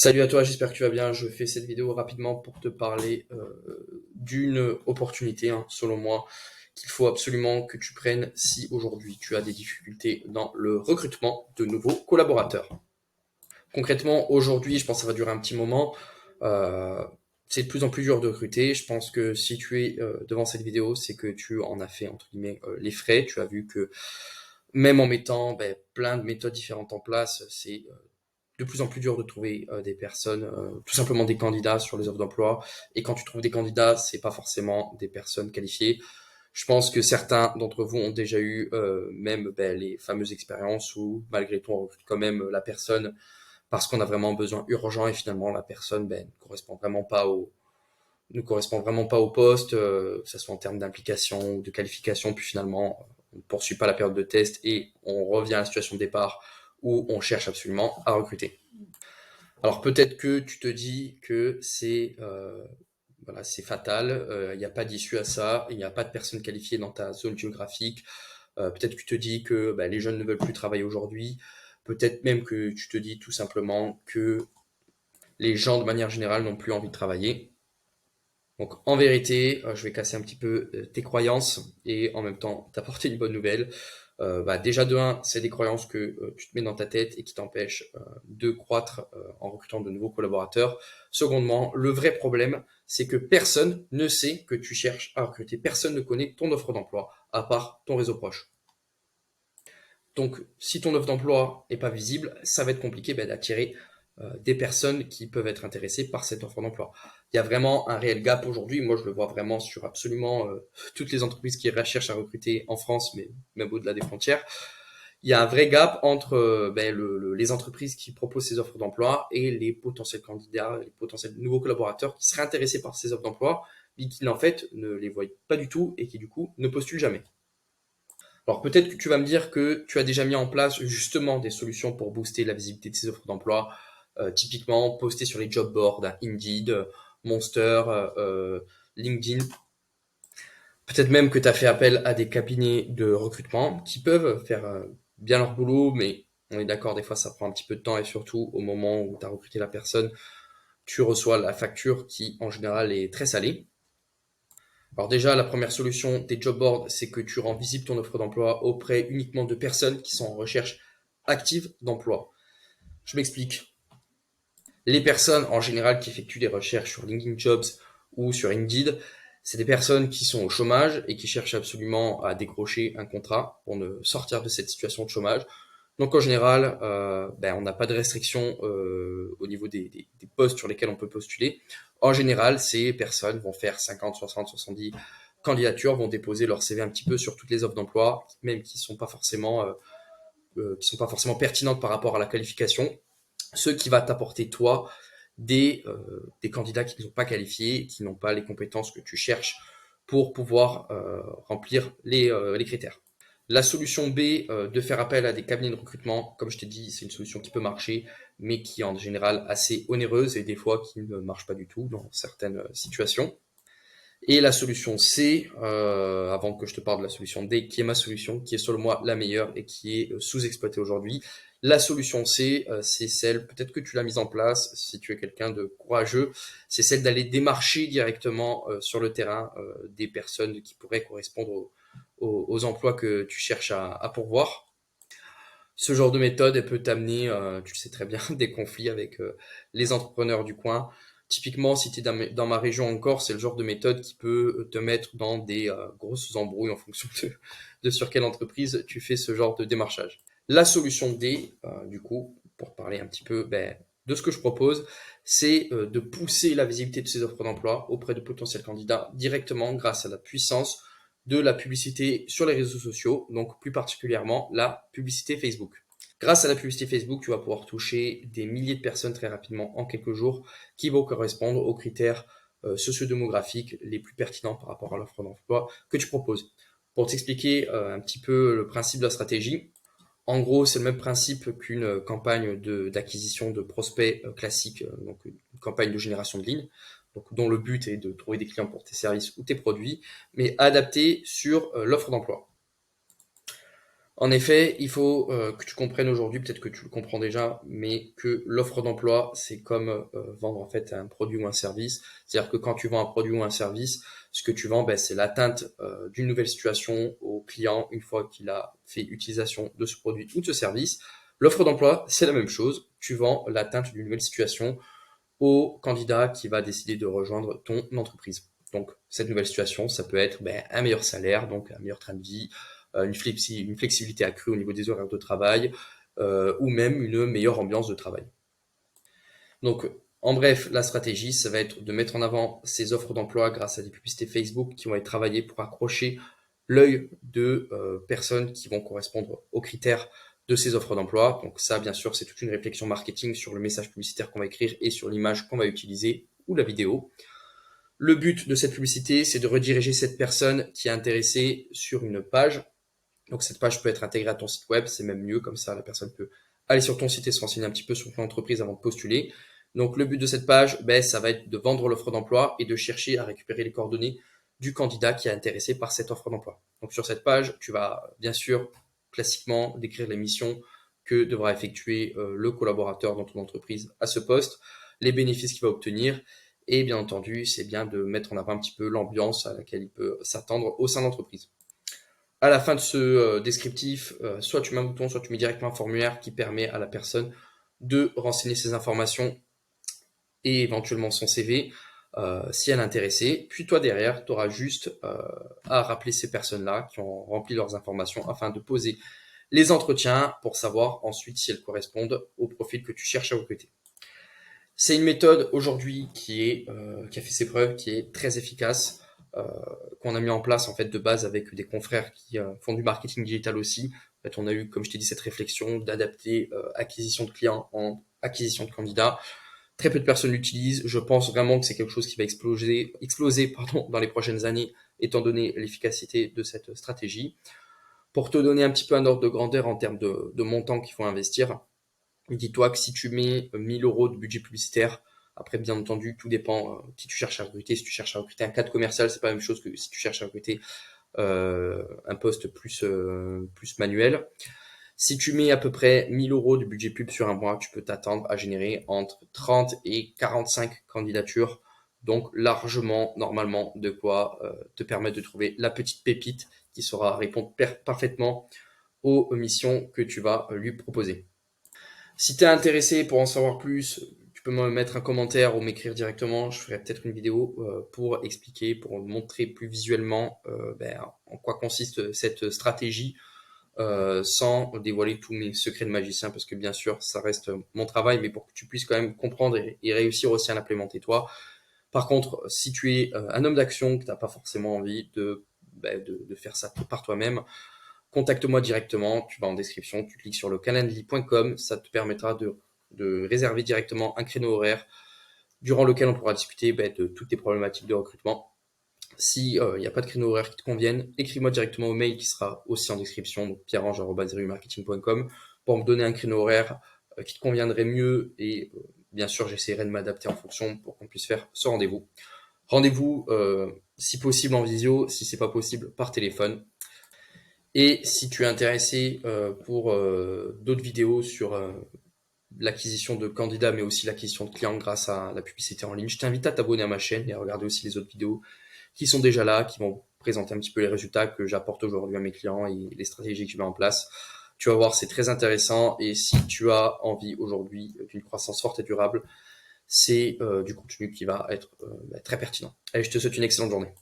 Salut à toi, j'espère que tu vas bien. Je fais cette vidéo rapidement pour te parler d'une opportunité, selon moi, qu'il faut absolument que tu prennes si aujourd'hui tu as des difficultés dans le recrutement de nouveaux collaborateurs. Concrètement, aujourd'hui, je pense que ça va durer un petit moment. euh, c'est de plus en plus dur de recruter. Je pense que si tu es devant cette vidéo, c'est que tu en as fait, entre guillemets, les frais. Tu as vu que même en mettant plein de méthodes différentes en place, c'est de plus en plus dur de trouver des personnes, tout simplement des candidats sur les offres d'emploi. Et quand tu trouves des candidats, c'est pas forcément des personnes qualifiées. Je pense que certains d'entre vous ont déjà eu même les fameuses expériences où malgré tout on recrute quand même la personne parce qu'on a vraiment besoin urgent et finalement la personne ne correspond vraiment pas au poste, que ce soit en termes d'implication ou de qualification, puis finalement on ne poursuit pas la période de test et on revient à la situation de départ où on cherche absolument à recruter. Alors peut-être que tu te dis que c'est fatal, il n'y a pas d'issue à ça, il n'y a pas de personnes qualifiées dans ta zone géographique. Peut-être que tu te dis que les jeunes ne veulent plus travailler aujourd'hui. Peut-être même que tu te dis tout simplement que les gens de manière générale n'ont plus envie de travailler. Donc en vérité, je vais casser un petit peu tes croyances et en même temps t'apporter une bonne nouvelle. Déjà de un, c'est des croyances que tu te mets dans ta tête et qui t'empêchent de croître en recrutant de nouveaux collaborateurs. Secondement, le vrai problème, c'est que personne ne sait que tu cherches à recruter. Personne ne connaît ton offre d'emploi, à part ton réseau proche. Donc, si ton offre d'emploi est pas visible, ça va être compliqué d'attirer des personnes qui peuvent être intéressées par cette offre d'emploi. Il y a vraiment un réel gap aujourd'hui. Moi, je le vois vraiment sur absolument toutes les entreprises qui recherchent à recruter en France, mais même au-delà des frontières. Il y a un vrai gap entre les entreprises qui proposent ces offres d'emploi et les potentiels candidats, les potentiels nouveaux collaborateurs qui seraient intéressés par ces offres d'emploi, mais qui en fait ne les voient pas du tout et qui du coup ne postulent jamais. Alors peut-être que tu vas me dire que tu as déjà mis en place justement des solutions pour booster la visibilité de ces offres d'emploi, typiquement poster sur les job boards, Indeed, Monster, LinkedIn. Peut-être même que tu as fait appel à des cabinets de recrutement qui peuvent faire bien leur boulot, mais on est d'accord, des fois ça prend un petit peu de temps et surtout au moment où tu as recruté la personne, tu reçois la facture qui en général est très salée. Alors déjà, la première solution des job boards, c'est que tu rends visible ton offre d'emploi auprès uniquement de personnes qui sont en recherche active d'emploi. Je m'explique. Les personnes en général qui effectuent des recherches sur LinkedIn Jobs ou sur Indeed, c'est des personnes qui sont au chômage et qui cherchent absolument à décrocher un contrat pour ne sortir de cette situation de chômage. Donc en général, on n'a pas de restriction au niveau des postes sur lesquels on peut postuler. En général, ces personnes vont faire 50, 60, 70 candidatures, vont déposer leur CV un petit peu sur toutes les offres d'emploi, même qui sont pas forcément pertinentes par rapport à la qualification, ce qui va t'apporter toi des candidats qui ne sont pas qualifiés, qui n'ont pas les compétences que tu cherches pour pouvoir remplir les critères. La solution B, de faire appel à des cabinets de recrutement, comme je t'ai dit, c'est une solution qui peut marcher, mais qui est en général assez onéreuse et des fois qui ne marche pas du tout dans certaines situations. Et la solution C, avant que je te parle de la solution D, qui est ma solution, qui est selon moi la meilleure et qui est sous-exploitée aujourd'hui. La solution C, c'est celle, peut-être que tu l'as mise en place si tu es quelqu'un de courageux, c'est celle d'aller démarcher directement sur le terrain des personnes qui pourraient correspondre aux emplois que tu cherches à pourvoir. Ce genre de méthode, elle peut t'amener, tu le sais très bien, des conflits avec les entrepreneurs du coin. Typiquement, si tu es dans ma région encore, c'est le genre de méthode qui peut te mettre dans des grosses embrouilles en fonction de sur quelle entreprise tu fais ce genre de démarchage. La solution D, du coup, pour parler un petit peu de ce que je propose, c'est de pousser la visibilité de ces offres d'emploi auprès de potentiels candidats directement grâce à la puissance de la publicité sur les réseaux sociaux, donc plus particulièrement la publicité Facebook. Grâce à la publicité Facebook, tu vas pouvoir toucher des milliers de personnes très rapidement en quelques jours qui vont correspondre aux critères sociodémographiques les plus pertinents par rapport à l'offre d'emploi que tu proposes. Pour t'expliquer un petit peu le principe de la stratégie, en gros, c'est le même principe qu'une campagne d'acquisition de prospects classique, donc une campagne de génération de lignes, donc dont le but est de trouver des clients pour tes services ou tes produits, mais adapté sur l'offre d'emploi. En effet, il faut que tu comprennes aujourd'hui, peut-être que tu le comprends déjà, mais que l'offre d'emploi, c'est comme vendre en fait un produit ou un service. C'est-à-dire que quand tu vends un produit ou un service, ce que tu vends, ben, c'est l'atteinte d'une nouvelle situation au client une fois qu'il a fait utilisation de ce produit ou de ce service. L'offre d'emploi, c'est la même chose. Tu vends l'atteinte d'une nouvelle situation au candidat qui va décider de rejoindre ton entreprise. Donc, cette nouvelle situation, ça peut être ben, un meilleur salaire, donc un meilleur train de vie, une flexibilité accrue au niveau des horaires de travail, ou même une meilleure ambiance de travail. Donc, en bref, la stratégie, ça va être de mettre en avant ces offres d'emploi grâce à des publicités Facebook qui vont être travaillées pour accrocher l'œil de personnes qui vont correspondre aux critères de ces offres d'emploi. Donc ça, bien sûr, c'est toute une réflexion marketing sur le message publicitaire qu'on va écrire et sur l'image qu'on va utiliser ou la vidéo. Le but de cette publicité, c'est de rediriger cette personne qui est intéressée sur une page. Donc cette page peut être intégrée à ton site web, c'est même mieux, comme ça la personne peut aller sur ton site et se renseigner un petit peu sur ton entreprise avant de postuler. Donc le but de cette page, ben, ça va être de vendre l'offre d'emploi et de chercher à récupérer les coordonnées du candidat qui est intéressé par cette offre d'emploi. Donc sur cette page, tu vas bien sûr classiquement décrire les missions que devra effectuer le collaborateur dans ton entreprise à ce poste, les bénéfices qu'il va obtenir et bien entendu, c'est bien de mettre en avant un petit peu l'ambiance à laquelle il peut s'attendre au sein de l'entreprise. À la fin de ce descriptif, soit tu mets un bouton, soit tu mets directement un formulaire qui permet à la personne de renseigner ses informations et éventuellement son CV si elle est intéressée. Puis toi derrière, tu auras juste à rappeler ces personnes-là qui ont rempli leurs informations afin de poser les entretiens pour savoir ensuite si elles correspondent au profil que tu cherches à recruter. C'est une méthode aujourd'hui qui a fait ses preuves, qui est très efficace, qu'on a mis en place en fait de base avec des confrères qui font du marketing digital aussi. En fait, on a eu, comme je t'ai dit, cette réflexion d'adapter acquisition de clients en acquisition de candidats. Très peu de personnes l'utilisent. Je pense vraiment que c'est quelque chose qui va exploser dans les prochaines années, étant donné l'efficacité de cette stratégie. Pour te donner un petit peu un ordre de grandeur en termes de montant qu'il faut investir, dis-toi que si tu mets 1000 euros de budget publicitaire, après bien entendu, tout dépend qui tu cherches à recruter. Si tu cherches à recruter un cadre commercial, c'est pas la même chose que si tu cherches à recruter un poste plus manuel. Si tu mets à peu près 1000 euros de budget pub sur un mois, tu peux t'attendre à générer entre 30 et 45 candidatures. Donc largement, normalement, de quoi te permettre de trouver la petite pépite qui saura répondre parfaitement aux missions que tu vas lui proposer. Si tu es intéressé pour en savoir plus, tu peux me mettre un commentaire ou m'écrire directement. Je ferai peut-être une vidéo pour expliquer, pour montrer plus visuellement en quoi consiste cette stratégie sans dévoiler tous mes secrets de magicien parce que bien sûr, ça reste mon travail, mais pour que tu puisses quand même comprendre et réussir aussi à l'implémenter toi. Par contre, si tu es un homme d'action, que tu n'as pas forcément envie de faire ça par toi-même, contacte-moi directement, tu vas en description, tu cliques sur le calendly.com, ça te permettra de réserver directement un créneau horaire durant lequel on pourra discuter de toutes tes problématiques de recrutement. Si il n'y a pas de créneau horaire qui te convienne, écris-moi directement au mail qui sera aussi en description, donc pierrange@zerumarketing.com, pour me donner un créneau horaire qui te conviendrait mieux et bien sûr j'essaierai de m'adapter en fonction pour qu'on puisse faire ce rendez-vous. Rendez-vous si possible en visio, si c'est pas possible par téléphone. Et si tu es intéressé pour d'autres vidéos sur l'acquisition de candidats, mais aussi l'acquisition de clients grâce à la publicité en ligne, je t'invite à t'abonner à ma chaîne et à regarder aussi les autres vidéos qui sont déjà là, qui vont présenter un petit peu les résultats que j'apporte aujourd'hui à mes clients et les stratégies que je mets en place. Tu vas voir, c'est très intéressant et si tu as envie aujourd'hui d'une croissance forte et durable, c'est du contenu qui va être très pertinent. Allez, je te souhaite une excellente journée.